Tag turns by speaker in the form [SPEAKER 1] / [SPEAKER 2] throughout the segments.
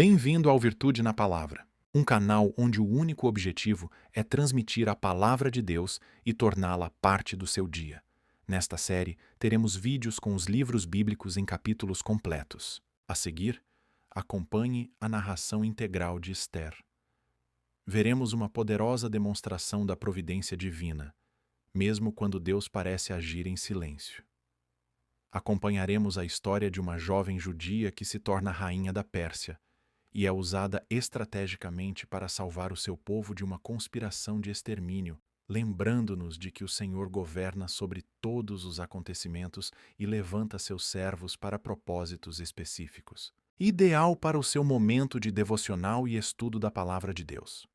[SPEAKER 1] Bem-vindo ao Virtude na Palavra, um canal onde o único objetivo é transmitir a Palavra de Deus e torná-la parte do seu dia. Nesta série, teremos vídeos com os livros bíblicos em capítulos completos. A seguir, acompanhe a narração integral de Esther. Veremos uma poderosa demonstração da providência divina, mesmo quando Deus parece agir em silêncio. Acompanharemos a história de uma jovem judia que se torna rainha da Pérsia e é usada estrategicamente para salvar o seu povo de uma conspiração de extermínio, lembrando-nos de que o Senhor governa sobre todos os acontecimentos e levanta seus servos para propósitos específicos. Ideal para o seu momento de devocional e estudo da Palavra de Deus.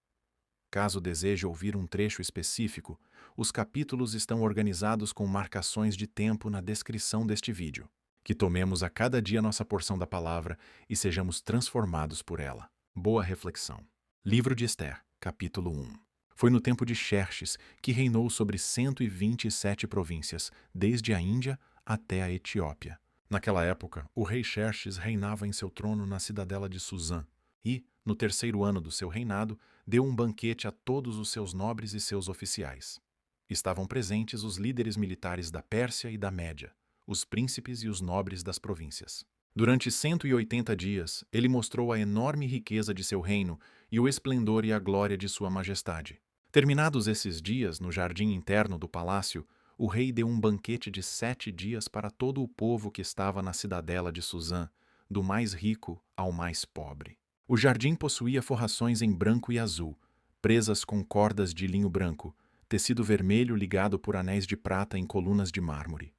[SPEAKER 1] Caso deseje ouvir um trecho específico, os capítulos estão organizados com marcações de tempo na descrição deste vídeo. Que tomemos a cada dia nossa porção da palavra e sejamos transformados por ela. Boa reflexão. Livro de Esther, capítulo 1. Foi no tempo de Xerxes que reinou sobre 127 províncias, desde a Índia até a Etiópia. Naquela época, o rei Xerxes reinava em seu trono na cidadela de Suzã e, no terceiro ano do seu reinado, deu um banquete a todos os seus nobres e seus oficiais. Estavam presentes os líderes militares da Pérsia e da Média, os príncipes e os nobres das províncias. Durante 180 dias, ele mostrou a enorme riqueza de seu reino e o esplendor e a glória de sua majestade. Terminados esses dias, no jardim interno do palácio, o rei deu um banquete de 7 dias para todo o povo que estava na cidadela de Suzã, do mais rico ao mais pobre. O jardim possuía forrações em branco e azul, presas com cordas de linho branco, tecido vermelho ligado por anéis de prata em colunas de mármore.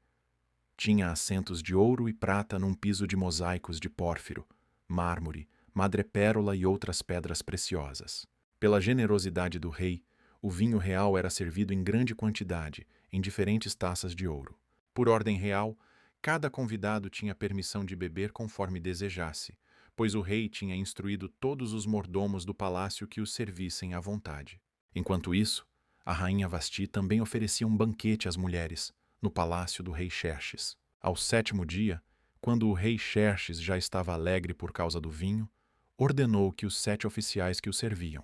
[SPEAKER 1] Tinha assentos de ouro e prata num piso de mosaicos de pórfiro, mármore, madrepérola e outras pedras preciosas. Pela generosidade do rei, o vinho real era servido em grande quantidade, em diferentes taças de ouro. Por ordem real, cada convidado tinha permissão de beber conforme desejasse, pois o rei tinha instruído todos os mordomos do palácio que os servissem à vontade. Enquanto isso, a rainha Vasti também oferecia um banquete às mulheres, no palácio do rei Xerxes. Ao 7º dia, quando o rei Xerxes já estava alegre por causa do vinho, ordenou que os 7 oficiais que o serviam,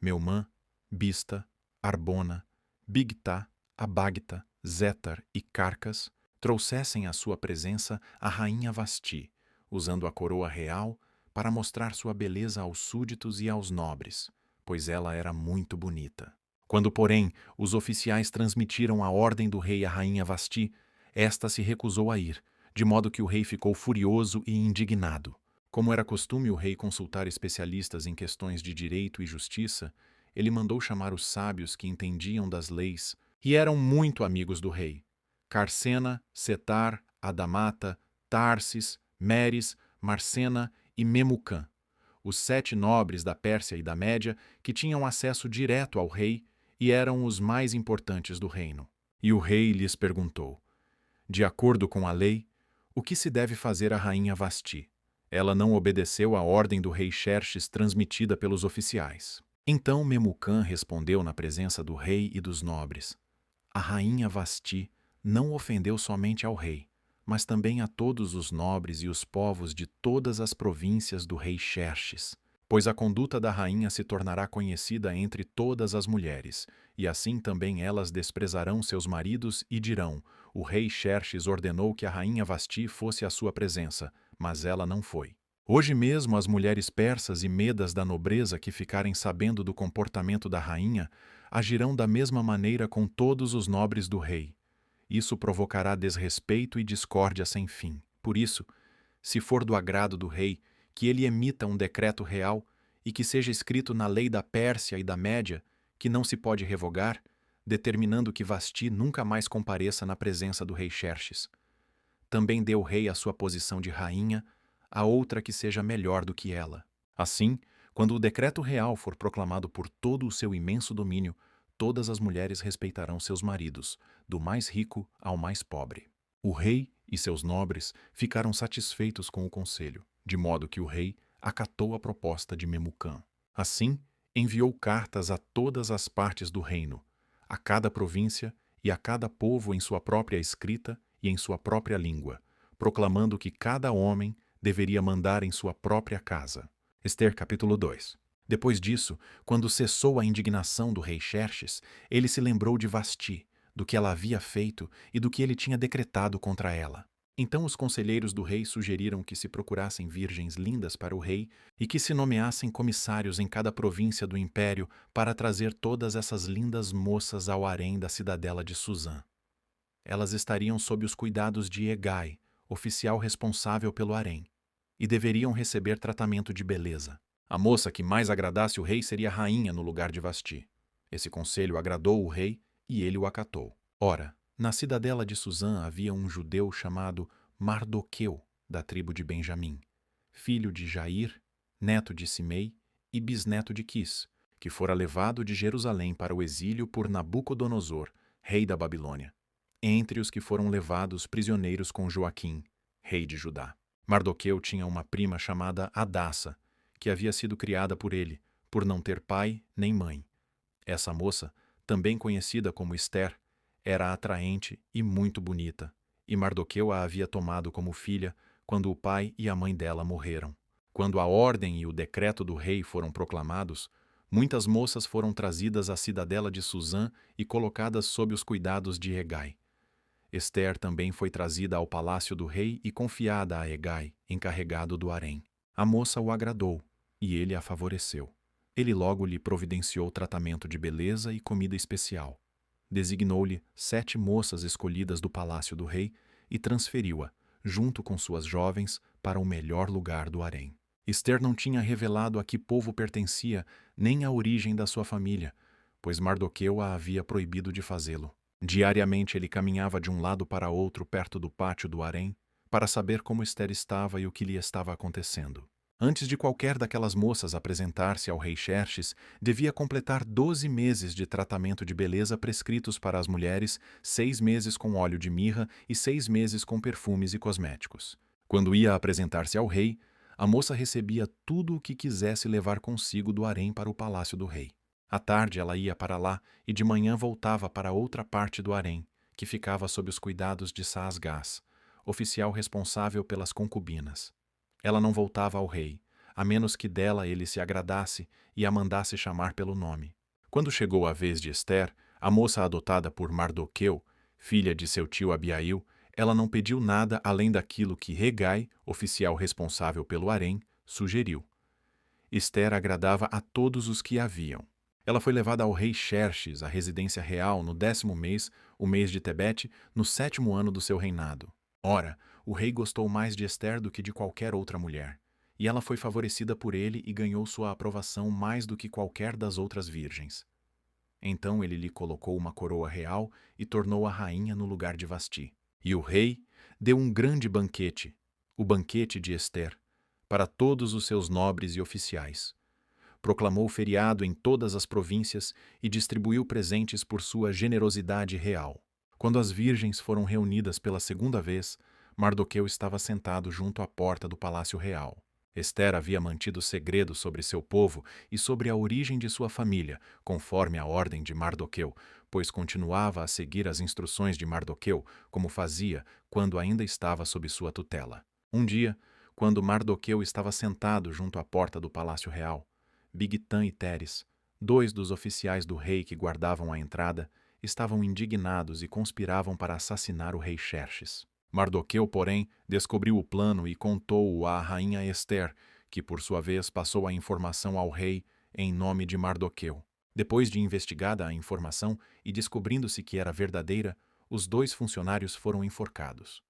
[SPEAKER 1] Meumã, Bista, Arbona, Bigtá, Abagta, Zetar e Carcas, trouxessem à sua presença a rainha Vasti, usando a coroa real para mostrar sua beleza aos súditos e aos nobres, pois ela era muito bonita. Quando, porém, os oficiais transmitiram a ordem do rei à rainha Vasti, esta se recusou a ir, de modo que o rei ficou furioso e indignado. Como era costume o rei consultar especialistas em questões de direito e justiça, ele mandou chamar os sábios que entendiam das leis e eram muito amigos do rei: Carcena, Setar, Adamata, Tarsis, Meres, Marcena e Memucã, os 7 nobres da Pérsia e da Média que tinham acesso direto ao rei e eram os mais importantes do reino. E o rei lhes perguntou: de acordo com a lei, o que se deve fazer à rainha Vasti? Ela não obedeceu à ordem do rei Xerxes transmitida pelos oficiais. Então Memucã respondeu na presença do rei e dos nobres: a rainha Vasti não ofendeu somente ao rei, mas também a todos os nobres e os povos de todas as províncias do rei Xerxes, pois a conduta da rainha se tornará conhecida entre todas as mulheres, e assim também elas desprezarão seus maridos e dirão: o rei Xerxes ordenou que a rainha Vasti fosse à sua presença, mas ela não foi. Hoje mesmo as mulheres persas e medas da nobreza que ficarem sabendo do comportamento da rainha agirão da mesma maneira com todos os nobres do rei. Isso provocará desrespeito e discórdia sem fim. Por isso, se for do agrado do rei, que ele emita um decreto real e que seja escrito na lei da Pérsia e da Média, que não se pode revogar, determinando que Vasti nunca mais compareça na presença do rei Xerxes. Também dê o rei a sua posição de rainha a outra que seja melhor do que ela. Assim, quando o decreto real for proclamado por todo o seu imenso domínio, todas as mulheres respeitarão seus maridos, do mais rico ao mais pobre. O rei e seus nobres ficaram satisfeitos com o conselho, de modo que o rei acatou a proposta de Memucã. Assim, enviou cartas a todas as partes do reino, a cada província e a cada povo em sua própria escrita e em sua própria língua, proclamando que cada homem deveria mandar em sua própria casa. Ester capítulo 2. Depois disso, quando cessou a indignação do rei Xerxes, ele se lembrou de Vasti, do que ela havia feito e do que ele tinha decretado contra ela. Então os conselheiros do rei sugeriram que se procurassem virgens lindas para o rei e que se nomeassem comissários em cada província do império para trazer todas essas lindas moças ao harém da cidadela de Suzã. Elas estariam sob os cuidados de Hegai, oficial responsável pelo harém, e deveriam receber tratamento de beleza. A moça que mais agradasse o rei seria rainha no lugar de Vasti. Esse conselho agradou o rei e ele o acatou. Ora, na cidadela de Suzã havia um judeu chamado Mardoqueu, da tribo de Benjamim, filho de Jair, neto de Simei e bisneto de Quis, que fora levado de Jerusalém para o exílio por Nabucodonosor, rei da Babilônia, entre os que foram levados prisioneiros com Joaquim, rei de Judá. Mardoqueu tinha uma prima chamada Hadassa, que havia sido criada por ele, por não ter pai nem mãe. Essa moça, também conhecida como Ester, era atraente e muito bonita, e Mardoqueu a havia tomado como filha quando o pai e a mãe dela morreram. Quando a ordem e o decreto do rei foram proclamados, muitas moças foram trazidas à cidadela de Suzã e colocadas sob os cuidados de Hegai. Ester também foi trazida ao palácio do rei e confiada a Hegai, encarregado do harém. A moça o agradou, e ele a favoreceu. Ele logo lhe providenciou tratamento de beleza e comida especial. Designou-lhe 7 moças escolhidas do palácio do rei e transferiu-a, junto com suas jovens, para o melhor lugar do harém. Ester não tinha revelado a que povo pertencia nem a origem da sua família, pois Mardoqueu a havia proibido de fazê-lo. Diariamente ele caminhava de um lado para outro perto do pátio do harém para saber como Ester estava e o que lhe estava acontecendo. Antes de qualquer daquelas moças apresentar-se ao rei Xerxes, devia completar 12 meses de tratamento de beleza prescritos para as mulheres, 6 meses com óleo de mirra e 6 meses com perfumes e cosméticos. Quando ia apresentar-se ao rei, a moça recebia tudo o que quisesse levar consigo do harém para o palácio do rei. À tarde ela ia para lá e de manhã voltava para outra parte do harém, que ficava sob os cuidados de Saasgás, oficial responsável pelas concubinas. Ela não voltava ao rei, a menos que dela ele se agradasse e a mandasse chamar pelo nome. Quando chegou a vez de Ester, a moça adotada por Mardoqueu, filha de seu tio Abiail, ela não pediu nada além daquilo que Hegai, oficial responsável pelo harém, sugeriu. Ester agradava a todos os que a viam. Ela foi levada ao rei Xerxes, à residência real, no 10º mês, o mês de Tebete, no 7º ano do seu reinado. Ora, o rei gostou mais de Ester do que de qualquer outra mulher, e ela foi favorecida por ele e ganhou sua aprovação mais do que qualquer das outras virgens. Então ele lhe colocou uma coroa real e tornou-a rainha no lugar de Vasti. E o rei deu um grande banquete, o banquete de Ester, para todos os seus nobres e oficiais. Proclamou feriado em todas as províncias e distribuiu presentes por sua generosidade real. Quando as virgens foram reunidas pela segunda vez, Mardoqueu estava sentado junto à porta do palácio real. Ester havia mantido segredo sobre seu povo e sobre a origem de sua família, conforme a ordem de Mardoqueu, pois continuava a seguir as instruções de Mardoqueu, como fazia quando ainda estava sob sua tutela. Um dia, quando Mardoqueu estava sentado junto à porta do palácio real, Bigtã e Teres, 2 dos oficiais do rei que guardavam a entrada, estavam indignados e conspiravam para assassinar o rei Xerxes. Mardoqueu, porém, descobriu o plano e contou-o à rainha Ester, que por sua vez passou a informação ao rei em nome de Mardoqueu. Depois de investigada a informação e descobrindo-se que era verdadeira, os 2 funcionários foram enforcados.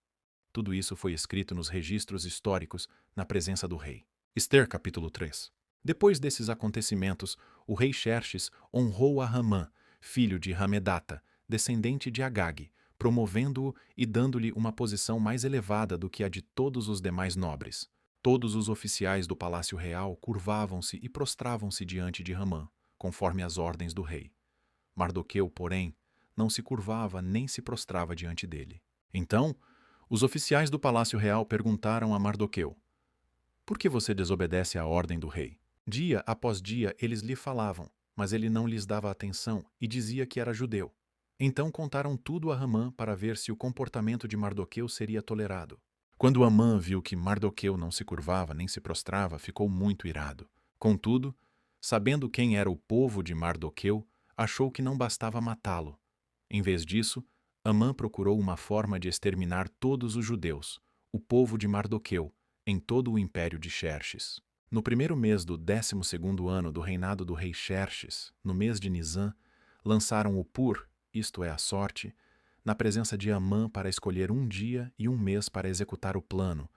[SPEAKER 1] Tudo isso foi escrito nos registros históricos na presença do rei. Ester capítulo 3. Depois desses acontecimentos, o rei Xerxes honrou a Ramã, filho de Hamedata, descendente de Agag, promovendo-o e dando-lhe uma posição mais elevada do que a de todos os demais nobres. Todos os oficiais do palácio real curvavam-se e prostravam-se diante de Ramã, conforme as ordens do rei. Mardoqueu, porém, não se curvava nem se prostrava diante dele. Então, os oficiais do palácio real perguntaram a Mardoqueu: "Por que você desobedece à ordem do rei?" Dia após dia eles lhe falavam, mas ele não lhes dava atenção e dizia que era judeu. Então contaram tudo a Ramã para ver se o comportamento de Mardoqueu seria tolerado. Quando Amã viu que Mardoqueu não se curvava nem se prostrava, ficou muito irado. Contudo, sabendo quem era o povo de Mardoqueu, achou que não bastava matá-lo. Em vez disso, Amã procurou uma forma de exterminar todos os judeus, o povo de Mardoqueu, em todo o império de Xerxes. No primeiro mês do 12º ano do reinado do rei Xerxes, no mês de Nisã, lançaram o Pur, isto é, a sorte, na presença de Amã para escolher um dia e um mês para executar o plano,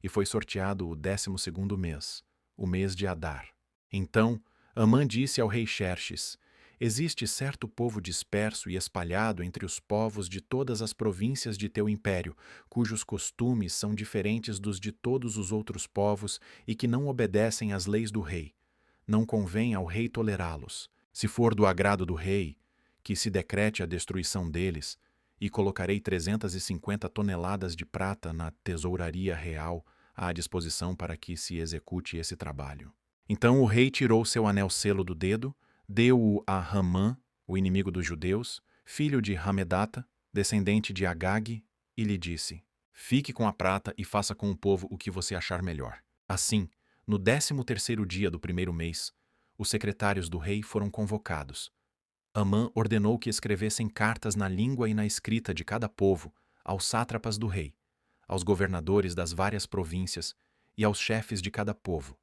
[SPEAKER 1] e foi sorteado o 12º mês, o mês de Adar. Então, Amã disse ao rei Xerxes: existe certo povo disperso e espalhado entre os povos de todas as províncias de teu império, cujos costumes são diferentes dos de todos os outros povos e que não obedecem às leis do rei. Não convém ao rei tolerá-los. Se for do agrado do rei, que se decrete a destruição deles, e colocarei 350 toneladas de prata na tesouraria real à disposição para que se execute esse trabalho. Então o rei tirou seu anel-selo do dedo, deu-o a Ramã, o inimigo dos judeus, filho de Hamedata, descendente de Agag, e lhe disse: fique com a prata e faça com o povo o que você achar melhor. Assim, no 13º dia do primeiro mês, os secretários do rei foram convocados. Amã ordenou que escrevessem cartas na língua e na escrita de cada povo, aos sátrapas do rei, aos governadores das várias províncias e aos chefes de cada povo.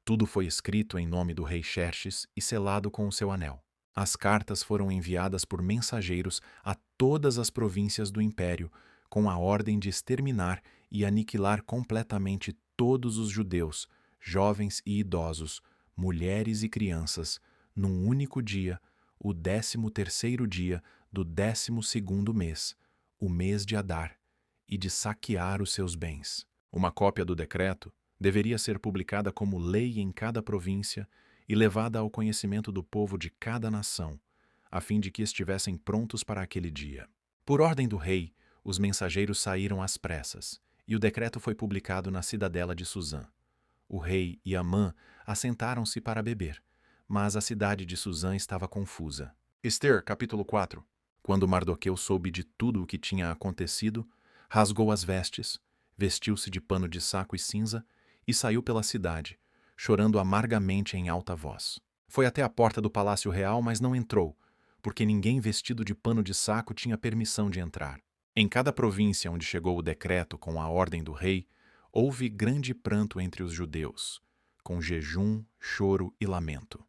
[SPEAKER 1] Tudo foi escrito em nome do rei Xerxes e selado com o seu anel. As cartas foram enviadas por mensageiros a todas as províncias do império, com a ordem de exterminar e aniquilar completamente todos os judeus, jovens e idosos, mulheres e crianças, num único dia, o 13º dia do 12º mês, o mês de Adar, e de saquear os seus bens. Uma cópia do decreto deveria ser publicada como lei em cada província e levada ao conhecimento do povo de cada nação, a fim de que estivessem prontos para aquele dia. Por ordem do rei, os mensageiros saíram às pressas, e o decreto foi publicado na cidadela de Suzã. O rei e Amã assentaram-se para beber, mas a cidade de Suzã estava confusa. Ester, capítulo 4. Quando Mardoqueu soube de tudo o que tinha acontecido, rasgou as vestes, vestiu-se de pano de saco e cinza e saiu pela cidade, chorando amargamente em alta voz. Foi até a porta do palácio real, mas não entrou, porque ninguém vestido de pano de saco tinha permissão de entrar. Em cada província onde chegou o decreto com a ordem do rei, houve grande pranto entre os judeus, com jejum, choro e lamento.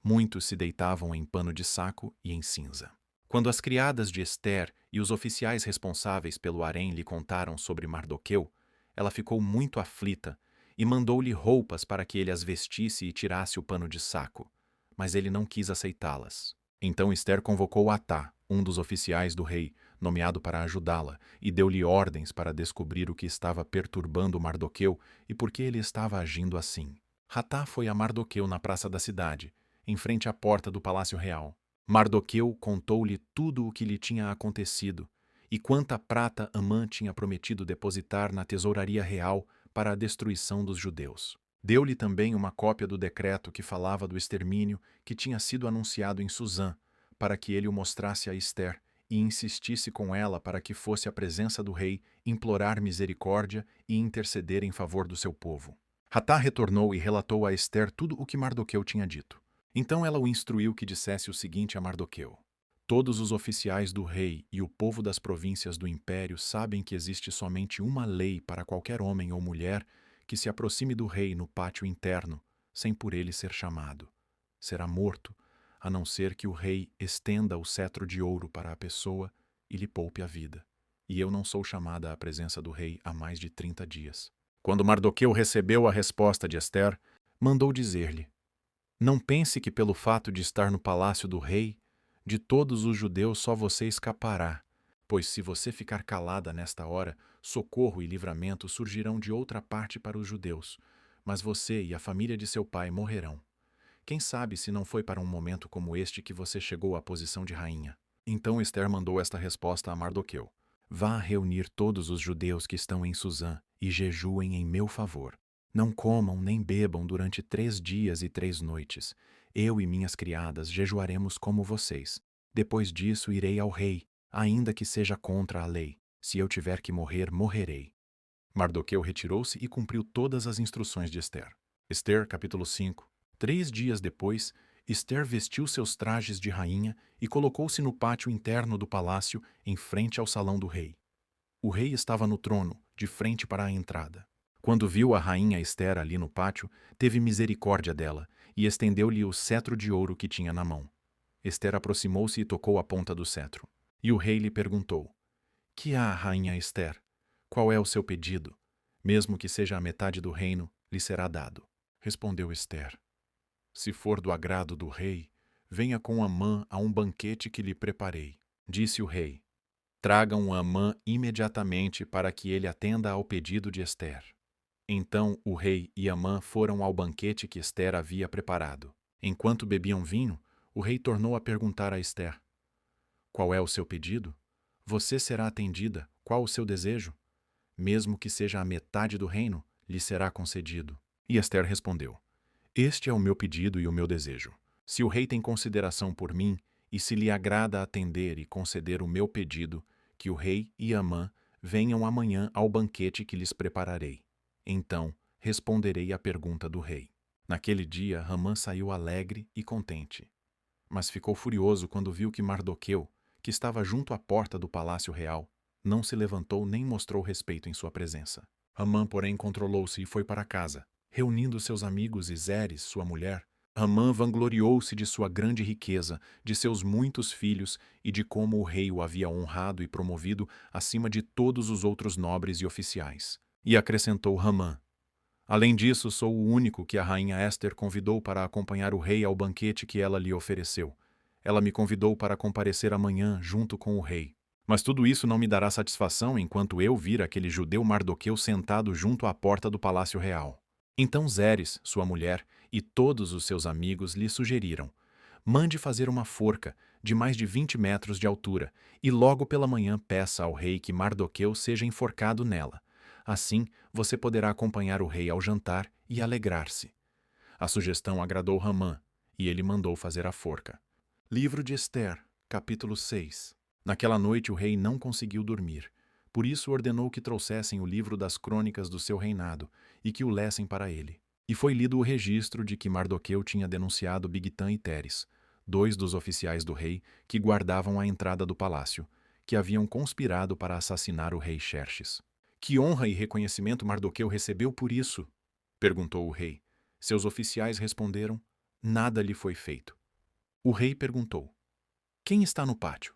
[SPEAKER 1] Muitos se deitavam em pano de saco e em cinza. Quando as criadas de Ester e os oficiais responsáveis pelo harém lhe contaram sobre Mardoqueu, ela ficou muito aflita e mandou-lhe roupas para que ele as vestisse e tirasse o pano de saco, mas ele não quis aceitá-las. Então Ester convocou Atá, um dos oficiais do rei, nomeado para ajudá-la, e deu-lhe ordens para descobrir o que estava perturbando Mardoqueu e por que ele estava agindo assim. Atá foi a Mardoqueu na praça da cidade, em frente à porta do palácio real. Mardoqueu contou-lhe tudo o que lhe tinha acontecido e quanta prata Amã tinha prometido depositar na tesouraria real para a destruição dos judeus. Deu-lhe também uma cópia do decreto que falava do extermínio que tinha sido anunciado em Suzã, para que ele o mostrasse a Ester e insistisse com ela para que fosse à presença do rei implorar misericórdia e interceder em favor do seu povo. Hatá retornou e relatou a Ester tudo o que Mardoqueu tinha dito. Então ela o instruiu que dissesse o seguinte a Mardoqueu: todos os oficiais do rei e o povo das províncias do império sabem que existe somente uma lei para qualquer homem ou mulher que se aproxime do rei no pátio interno, sem por ele ser chamado. Será morto, a não ser que o rei estenda o cetro de ouro para a pessoa e lhe poupe a vida. E eu não sou chamada à presença do rei há mais de 30 dias. Quando Mardoqueu recebeu a resposta de Ester, mandou dizer-lhe: não pense que pelo fato de estar no palácio do rei, de todos os judeus só você escapará, pois se você ficar calada nesta hora, socorro e livramento surgirão de outra parte para os judeus, mas você e a família de seu pai morrerão. Quem sabe se não foi para um momento como este que você chegou à posição de rainha? Então Ester mandou esta resposta a Mardoqueu: vá reunir todos os judeus que estão em Suzã e jejuem em meu favor. Não comam nem bebam durante 3 dias e 3 noites. Eu e minhas criadas jejuaremos como vocês. Depois disso irei ao rei, ainda que seja contra a lei. Se eu tiver que morrer, morrerei. Mardoqueu retirou-se e cumpriu todas as instruções de Ester. Ester, capítulo 5. 3 dias depois, Ester vestiu seus trajes de rainha e colocou-se no pátio interno do palácio, em frente ao salão do rei. O rei estava no trono, de frente para a entrada. Quando viu a rainha Ester ali no pátio, teve misericórdia dela e estendeu-lhe o cetro de ouro que tinha na mão. Ester aproximou-se e tocou a ponta do cetro. E o rei lhe perguntou: Que há, rainha Ester? Qual é o seu pedido? Mesmo que seja a metade do reino, lhe será dado. Respondeu Ester: Se for do agrado do rei, venha com Amã a um banquete que lhe preparei. Disse o rei: Tragam Amã imediatamente para que ele atenda ao pedido de Ester. Então o rei e Amã foram ao banquete que Ester havia preparado. Enquanto bebiam vinho, o rei tornou a perguntar a Ester: Qual é o seu pedido? Você será atendida. Qual o seu desejo? Mesmo que seja a metade do reino, lhe será concedido. E Ester respondeu: Este é o meu pedido e o meu desejo. Se o rei tem consideração por mim, e se lhe agrada atender e conceder o meu pedido, que o rei e Amã venham amanhã ao banquete que lhes prepararei. Então responderei à pergunta do rei. Naquele dia, Amã saiu alegre e contente. Mas ficou furioso quando viu que Mardoqueu, que estava junto à porta do palácio real, não se levantou nem mostrou respeito em sua presença. Amã, porém, controlou-se e foi para casa. Reunindo seus amigos e Zeres, sua mulher, Amã vangloriou-se de sua grande riqueza, de seus muitos filhos e de como o rei o havia honrado e promovido acima de todos os outros nobres e oficiais. E acrescentou Amã: Além disso, sou o único que a rainha Ester convidou para acompanhar o rei ao banquete que ela lhe ofereceu. Ela me convidou para comparecer amanhã junto com o rei. Mas tudo isso não me dará satisfação enquanto eu vir aquele judeu Mardoqueu sentado junto à porta do palácio real. Então Zeres, sua mulher, e todos os seus amigos lhe sugeriram: Mande fazer uma forca de mais de 20 metros de altura e logo pela manhã peça ao rei que Mardoqueu seja enforcado nela. Assim, você poderá acompanhar o rei ao jantar e alegrar-se. A sugestão agradou Hamã, e ele mandou fazer a forca. Livro de Ester, capítulo 6. Naquela noite o rei não conseguiu dormir. Por isso ordenou que trouxessem o livro das crônicas do seu reinado e que o lessem para ele. E foi lido o registro de que Mardoqueu tinha denunciado Bigtã e Teres, 2 dos oficiais do rei que guardavam a entrada do palácio, que haviam conspirado para assassinar o rei Xerxes. Que honra e reconhecimento Mardoqueu recebeu por isso? Perguntou o rei. Seus oficiais responderam: Nada lhe foi feito. O rei perguntou: Quem está no pátio?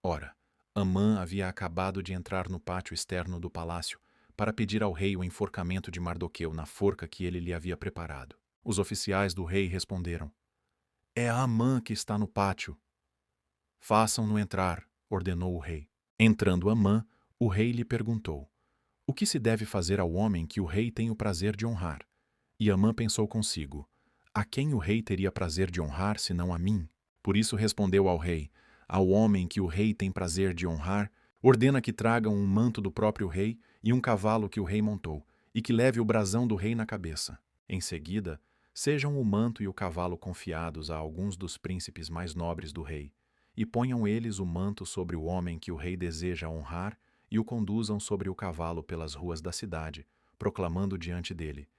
[SPEAKER 1] Ora, Amã havia acabado de entrar no pátio externo do palácio para pedir ao rei o enforcamento de Mardoqueu na forca que ele lhe havia preparado. Os oficiais do rei responderam: É Amã que está no pátio. Façam-no entrar, ordenou o rei. Entrando Amã, o rei lhe perguntou: O que se deve fazer ao homem que o rei tem o prazer de honrar? E Amã pensou consigo: A quem o rei teria prazer de honrar, senão a mim? Por isso respondeu ao rei: Ao homem que o rei tem prazer de honrar, ordena que tragam um manto do próprio rei e um cavalo que o rei montou, e que leve o brasão do rei na cabeça. Em seguida, sejam o manto e o cavalo confiados a alguns dos príncipes mais nobres do rei, e ponham eles o manto sobre o homem que o rei deseja honrar e o conduzam sobre o cavalo pelas ruas da cidade, proclamando diante dele: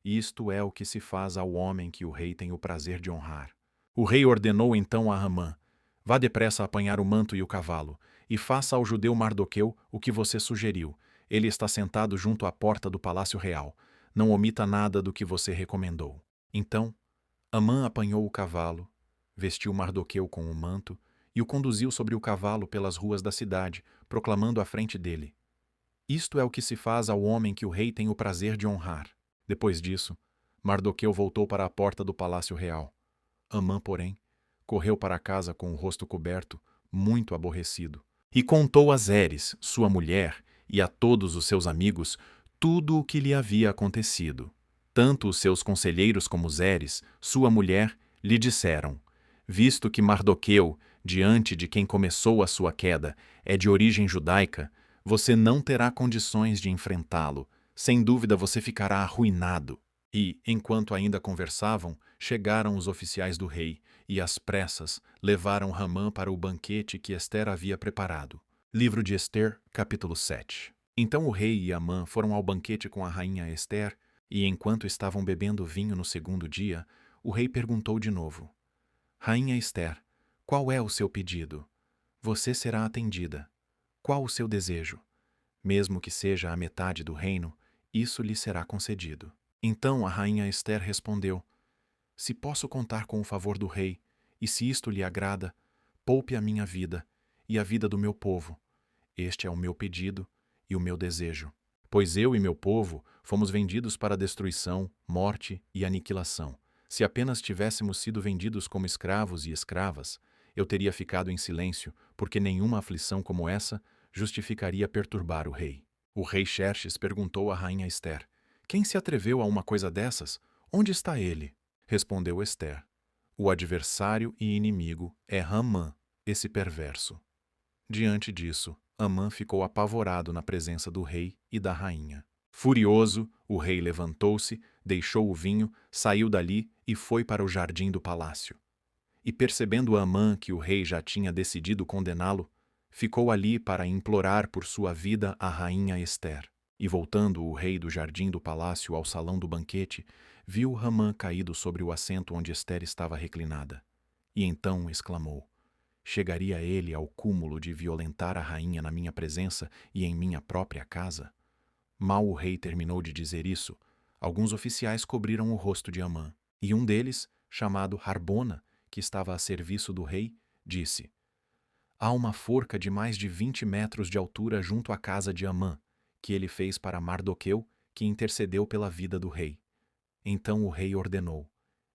[SPEAKER 1] Isto é o que se faz ao homem que o rei tem o prazer de honrar. O rei ordenou então a Hamã: Vá depressa apanhar o manto e o cavalo, e faça ao judeu Mardoqueu o que você sugeriu. Ele está sentado junto à porta do palácio real. Não omita nada do que você recomendou. Então, Hamã apanhou o cavalo, vestiu Mardoqueu com o manto e o conduziu sobre o cavalo pelas ruas da cidade, proclamando à frente dele: Isto é o que se faz ao homem que o rei tem o prazer de honrar. Depois disso, Mardoqueu voltou para a porta do palácio real. Hamã, porém, correu para casa com o rosto coberto, muito aborrecido, e contou a Zeres, sua mulher, e a todos os seus amigos tudo o que lhe havia acontecido. Tanto os seus conselheiros como Zeres, sua mulher, lhe disseram: Visto que Mardoqueu, diante de quem começou a sua queda, é de origem judaica, você não terá condições de enfrentá-lo. Sem dúvida você ficará arruinado. E, enquanto ainda conversavam, chegaram os oficiais do rei, e às pressas levaram Hamã para o banquete que Ester havia preparado. Livro de Ester, capítulo 7. Então o rei e Amã foram ao banquete com a rainha Ester, e enquanto estavam bebendo vinho no segundo dia, o rei perguntou de novo: Rainha Ester, qual é o seu pedido? Você será atendida. Qual o seu desejo? Mesmo que seja a metade do reino, isso lhe será concedido. Então a rainha Ester respondeu: Se posso contar com o favor do rei, e se isto lhe agrada, poupe a minha vida e a vida do meu povo. Este é o meu pedido e o meu desejo. Pois eu e meu povo fomos vendidos para destruição, morte e aniquilação. Se apenas tivéssemos sido vendidos como escravos e escravas, eu teria ficado em silêncio, porque nenhuma aflição como essa justificaria perturbar o rei. O rei Xerxes perguntou à rainha Ester: Quem se atreveu a uma coisa dessas? Onde está ele? Respondeu Ester: O adversário e inimigo é Hamã, esse perverso. Diante disso, Amã ficou apavorado na presença do rei e da rainha. Furioso, o rei levantou-se, deixou o vinho, saiu dali e foi para o jardim do palácio. E percebendo Amã que o rei já tinha decidido condená-lo, ficou ali para implorar por sua vida a rainha Ester. E voltando o rei do jardim do palácio ao salão do banquete, viu Hamã caído sobre o assento onde Ester estava reclinada. E então exclamou: Chegaria ele ao cúmulo de violentar a rainha na minha presença e em minha própria casa? Mal o rei terminou de dizer isso, alguns oficiais cobriram o rosto de Amã, e um deles, chamado Harbona, que estava a serviço do rei, disse: Há uma forca de mais de 20 metros de altura junto à casa de Amã, que ele fez para Mardoqueu, que intercedeu pela vida do rei. Então o rei ordenou: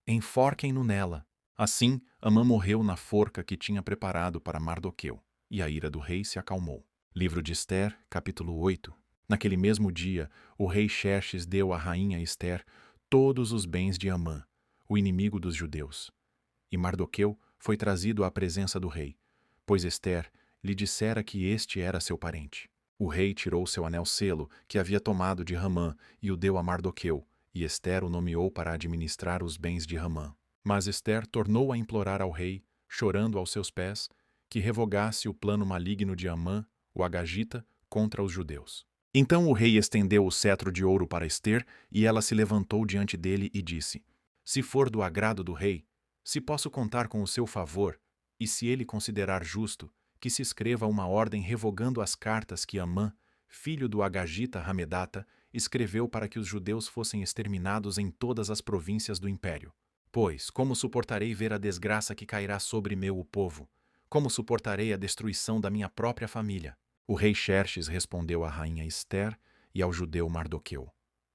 [SPEAKER 1] Enforquem-no nela. Assim, Amã morreu na forca que tinha preparado para Mardoqueu, e a ira do rei se acalmou. Livro de Ester, capítulo 8. Naquele mesmo dia, o rei Xerxes deu à rainha Ester todos os bens de Amã, o inimigo dos judeus. E Mardoqueu foi trazido à presença do rei, pois Ester lhe dissera que este era seu parente. O rei tirou seu anel-selo, que havia tomado de Hamã, e o deu a Mardoqueu, e Ester o nomeou para administrar os bens de Hamã. Mas Ester tornou a implorar ao rei, chorando aos seus pés, que revogasse o plano maligno de Amã, o Agagita, contra os judeus. Então o rei estendeu o cetro de ouro para Ester, e ela se levantou diante dele e disse: Se for do agrado do rei, se posso contar com o seu favor, e se ele considerar justo, que se escreva uma ordem revogando as cartas que Amã, filho do Agagita Hamedata, escreveu para que os judeus fossem exterminados em todas as províncias do império. Pois, como suportarei ver a desgraça que cairá sobre o povo? Como suportarei a destruição da minha própria família? O rei Xerxes respondeu à rainha Ester e ao judeu Mardoqueu: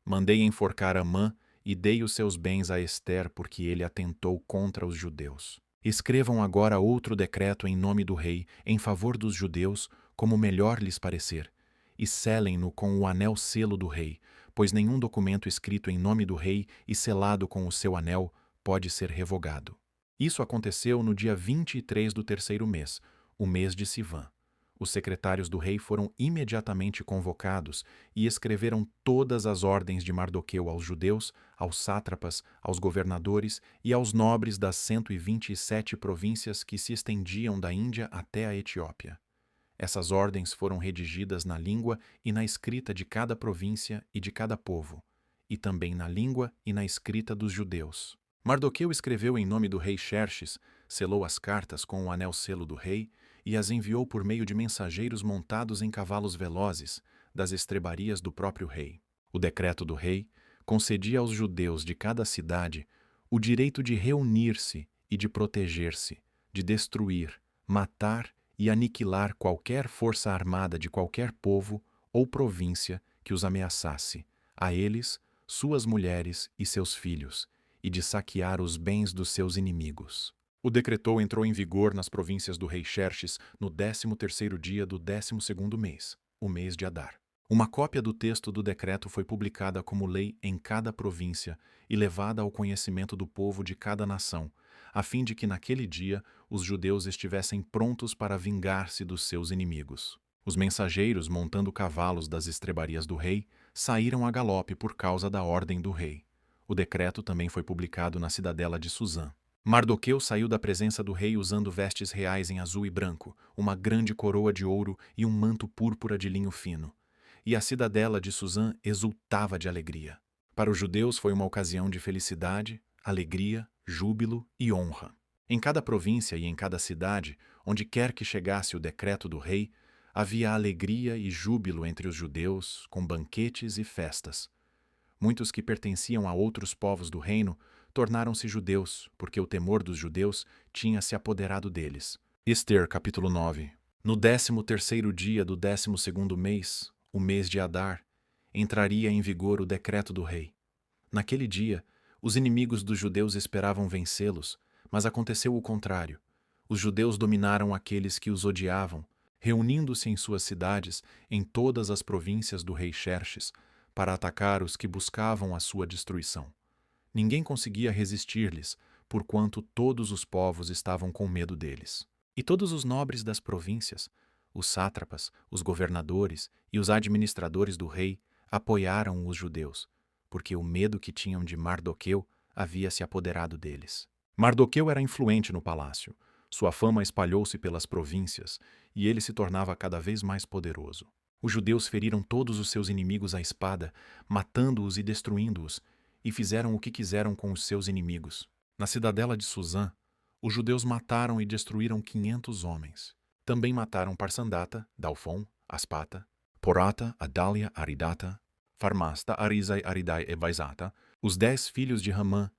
[SPEAKER 1] Mandei enforcar Amã e dei os seus bens a Ester porque ele atentou contra os judeus. Escrevam agora outro decreto em nome do rei, em favor dos judeus, como melhor lhes parecer, e selem-no com o anel-selo do rei, pois nenhum documento escrito em nome do rei e selado com o seu anel pode ser revogado. Isso aconteceu no dia 23 do terceiro mês, o mês de Sivan. Os secretários do rei foram imediatamente convocados e escreveram todas as ordens de Mardoqueu aos judeus, aos sátrapas, aos governadores e aos nobres das 127 províncias que se estendiam da Índia até a Etiópia. Essas ordens foram redigidas na língua e na escrita de cada província e de cada povo, e também na língua e na escrita dos judeus. Mardoqueu escreveu em nome do rei Xerxes, selou as cartas com o anel-selo do rei e as enviou por meio de mensageiros montados em cavalos velozes, das estrebarias do próprio rei. O decreto do rei concedia aos judeus de cada cidade o direito de reunir-se e de proteger-se, de destruir, matar e aniquilar qualquer força armada de qualquer povo ou província que os ameaçasse, a eles, suas mulheres e seus filhos, e de saquear os bens dos seus inimigos. O decreto entrou em vigor nas províncias do rei Xerxes no 13º dia do 12º mês, o mês de Adar. Uma cópia do texto do decreto foi publicada como lei em cada província e levada ao conhecimento do povo de cada nação, a fim de que naquele dia os judeus estivessem prontos para vingar-se dos seus inimigos. Os mensageiros, montando cavalos das estrebarias do rei, saíram a galope por causa da ordem do rei. O decreto também foi publicado na cidadela de Suzã. Mardoqueu saiu da presença do rei usando vestes reais em azul e branco, uma grande coroa de ouro e um manto púrpura de linho fino. e a cidadela de Suzã exultava de alegria. Para os judeus foi uma ocasião de felicidade, alegria, júbilo e honra. Em cada província e em cada cidade, onde quer que chegasse o decreto do rei, havia alegria e júbilo entre os judeus, com banquetes e festas. Muitos que pertenciam a outros povos do reino tornaram-se judeus, porque o temor dos judeus tinha se apoderado deles. Ester, capítulo 9. No 13º dia do 12º mês, o mês de Adar, entraria em vigor o decreto do rei. Naquele dia, os inimigos dos judeus esperavam vencê-los, mas aconteceu o contrário. Os judeus dominaram aqueles que os odiavam, reunindo-se em suas cidades, em todas as províncias do rei Xerxes, para atacar os que buscavam a sua destruição. Ninguém conseguia resistir-lhes, porquanto todos os povos estavam com medo deles. E todos os nobres das províncias, os sátrapas, os governadores e os administradores do rei apoiaram os judeus, porque o medo que tinham de Mardoqueu havia se apoderado deles. Mardoqueu era influente no palácio. Sua fama espalhou-se pelas províncias, e ele se tornava cada vez mais poderoso. Os judeus feriram todos os seus inimigos à espada, matando-os e destruindo-os, e fizeram o que quiseram com os seus inimigos. Na cidadela de Suzã, os judeus mataram e destruíram 500 homens. Também mataram Parsandata, Dalfon, Aspata, Porata, Adália, Aridata, Farmasta, Arizai, Aridai e Vaizata, os 10 filhos de Ramã,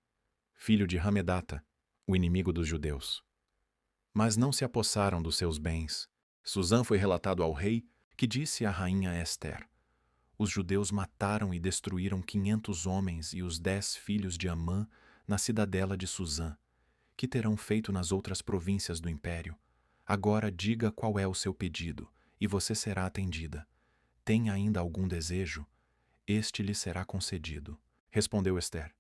[SPEAKER 1] filho de Hamedata, o inimigo dos judeus. Mas não se apossaram dos seus bens. Suzã foi relatado ao rei, que disse à rainha Ester: os judeus mataram e destruíram 500 homens e os 10 filhos de Amã na cidadela de Suzã. Que terão feito nas outras províncias do império? Agora diga qual é o seu pedido, e você será atendida. Tem ainda algum desejo? Este lhe será concedido. Respondeu Ester: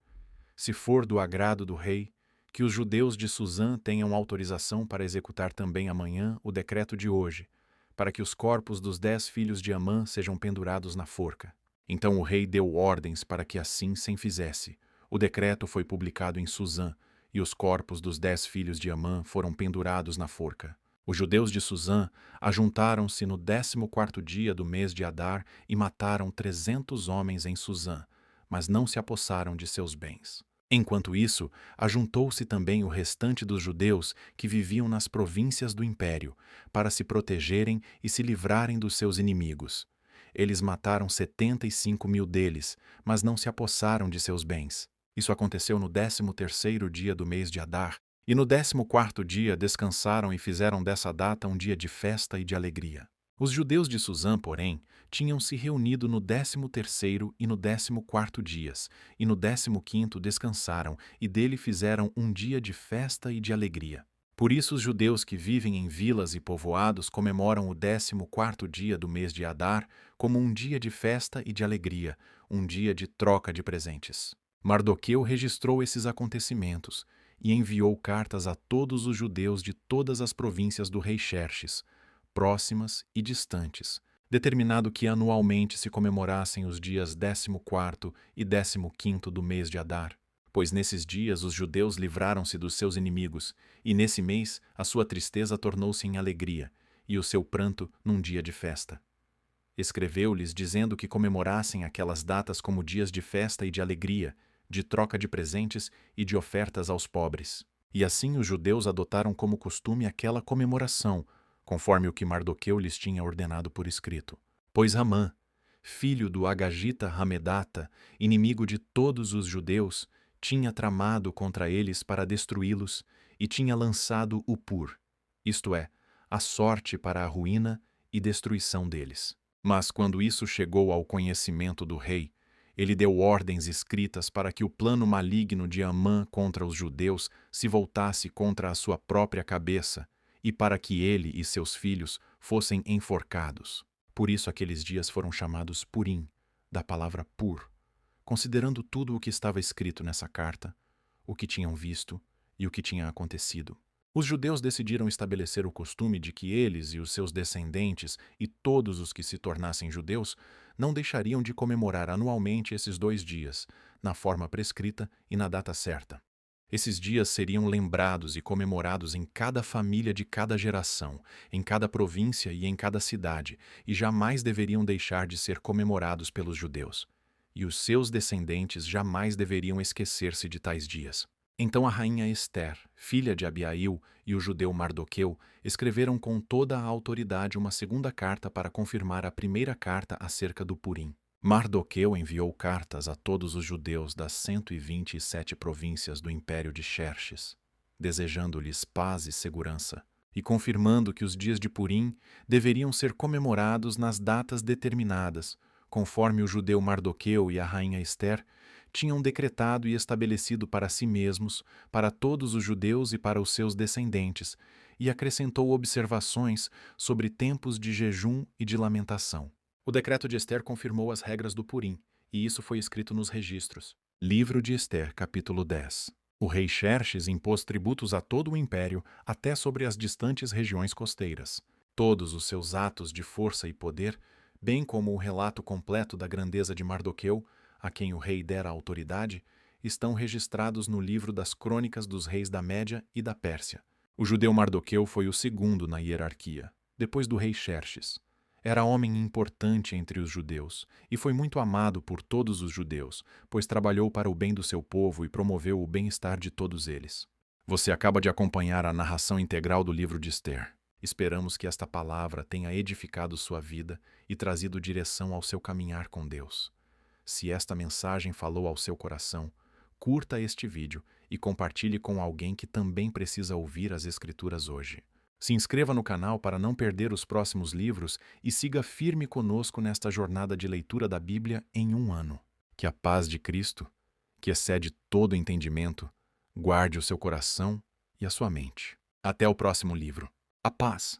[SPEAKER 1] se for do agrado do rei, que os judeus de Suzã tenham autorização para executar também amanhã o decreto de hoje, para que os corpos dos 10 filhos de Amã sejam pendurados na forca. Então o rei deu ordens para que assim se fizesse. O decreto foi publicado em Suzã, e os corpos dos 10 filhos de Amã foram pendurados na forca. Os judeus de Suzã ajuntaram-se no 14º dia do mês de Adar e mataram 300 homens em Suzã, mas não se apossaram de seus bens. Enquanto isso, ajuntou-se também o restante dos judeus que viviam nas províncias do império, para se protegerem e se livrarem dos seus inimigos. Eles mataram 75.000 deles, mas não se apossaram de seus bens. Isso aconteceu no 13º dia do mês de Adar, e no 14º dia descansaram e fizeram dessa data um dia de festa e de alegria. Os judeus de Suzã, porém, tinham se reunido no 13º e no 14º dias, e no 15º descansaram, e dele fizeram um dia de festa e de alegria. Por isso os judeus que vivem em vilas e povoados comemoram o 14º dia do mês de Adar como um dia de festa e de alegria, um dia de troca de presentes. Mardoqueu registrou esses acontecimentos e enviou cartas a todos os judeus de todas as províncias do rei Xerxes, próximas e distantes, determinado que anualmente se comemorassem os dias 14º e 15º do mês de Adar, pois nesses dias os judeus livraram-se dos seus inimigos, e nesse mês a sua tristeza tornou-se em alegria, e o seu pranto num dia de festa. Escreveu-lhes dizendo que comemorassem aquelas datas como dias de festa e de alegria, de troca de presentes e de ofertas aos pobres. E assim os judeus adotaram como costume aquela comemoração, conforme o que Mardoqueu lhes tinha ordenado por escrito. Pois Ramã, filho do Agagita Hamedata, inimigo de todos os judeus, tinha tramado contra eles para destruí-los e tinha lançado o pur, isto é, a sorte para a ruína e destruição deles. Mas quando isso chegou ao conhecimento do rei, ele deu ordens escritas para que o plano maligno de Amã contra os judeus se voltasse contra a sua própria cabeça, e para que ele e seus filhos fossem enforcados. Por isso aqueles dias foram chamados Purim, da palavra pur, considerando tudo o que estava escrito nessa carta, o que tinham visto e o que tinha acontecido. Os judeus decidiram estabelecer o costume de que eles e os seus descendentes e todos os que se tornassem judeus não deixariam de comemorar anualmente esses 2 dias, na forma prescrita e na data certa. Esses dias seriam lembrados e comemorados em cada família de cada geração, em cada província e em cada cidade, e jamais deveriam deixar de ser comemorados pelos judeus. E os seus descendentes jamais deveriam esquecer-se de tais dias. Então a rainha Ester, filha de Abiail, e o judeu Mardoqueu escreveram com toda a autoridade uma segunda carta para confirmar a primeira carta acerca do Purim. Mardoqueu enviou cartas a todos os judeus das 127 províncias do império de Xerxes, desejando-lhes paz e segurança, e confirmando que os dias de Purim deveriam ser comemorados nas datas determinadas, conforme o judeu Mardoqueu e a rainha Ester tinham decretado e estabelecido para si mesmos, para todos os judeus e para os seus descendentes, e acrescentou observações sobre tempos de jejum e de lamentação. O decreto de Ester confirmou as regras do Purim, e isso foi escrito nos registros. Livro de Ester, capítulo 10. O rei Xerxes impôs tributos a todo o império, até sobre as distantes regiões costeiras. Todos os seus atos de força e poder, bem como o relato completo da grandeza de Mardoqueu, a quem o rei dera autoridade, estão registrados no livro das crônicas dos reis da Média e da Pérsia. O judeu Mardoqueu foi o segundo na hierarquia, depois do rei Xerxes. Era homem importante entre os judeus, e foi muito amado por todos os judeus, pois trabalhou para o bem do seu povo e promoveu o bem-estar de todos eles. Você acaba de acompanhar a narração integral do livro de Ester. Esperamos que esta palavra tenha edificado sua vida e trazido direção ao seu caminhar com Deus. Se esta mensagem falou ao seu coração, curta este vídeo e compartilhe com alguém que também precisa ouvir as Escrituras hoje. Se inscreva no canal para não perder os próximos livros e siga firme conosco nesta jornada de leitura da Bíblia em um ano. Que a paz de Cristo, que excede todo entendimento, guarde o seu coração e a sua mente. Até o próximo livro. A paz!